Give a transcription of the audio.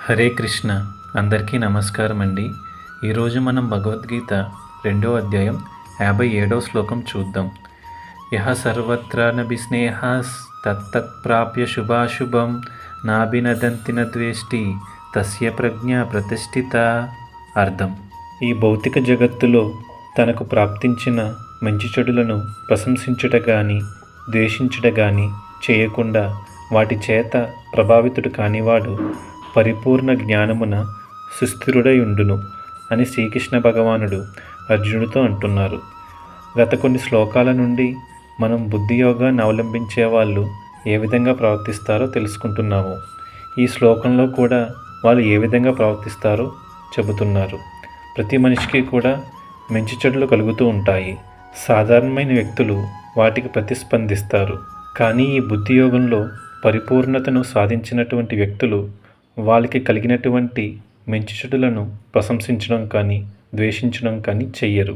హరే కృష్ణ. అందరికీ నమస్కారం అండి. ఈరోజు మనం భగవద్గీత 2వ అధ్యాయం 57వ శ్లోకం చూద్దాం. యః సర్వత్ర నభిస్నేహాస్ తత్తత్ప్రాప్య శుభాశుభం నాభినదంతి నద్వేష్టి తస్య ప్రజ్ఞ ప్రతిష్ఠిత. అర్థం: ఈ భౌతిక జగత్తులో తనకు ప్రాప్తించిన మంచి చెడులను ప్రశంసించుట గాని ద్వేషించుట గాని చేయకుండా వాటి చేత ప్రభావితుడు కానివాడు పరిపూర్ణ జ్ఞానమున సుస్థిరుడై ఉండును అని శ్రీకృష్ణ భగవానుడు అర్జునుడితో అంటున్నారు. గత కొన్ని శ్లోకాల నుండి మనం బుద్ధి యోగాన్ని అవలంబించే వాళ్ళు ఏ విధంగా ప్రవర్తిస్తారో తెలుసుకుంటున్నాము. ఈ శ్లోకంలో కూడా వాళ్ళు ఏ విధంగా ప్రవర్తిస్తారో చెబుతున్నారు. ప్రతి మనిషికి కూడా మంచి చెడులు కలుగుతూ ఉంటాయి. సాధారణమైన వ్యక్తులు వాటికి ప్రతిస్పందిస్తారు. కానీ ఈ బుద్ధి యోగంలో పరిపూర్ణతను సాధించినటువంటి వ్యక్తులు వాళ్ళకి కలిగినటువంటి మంచి చెడులను ప్రశంసించడం కానీ ద్వేషించడం కానీ చెయ్యరు.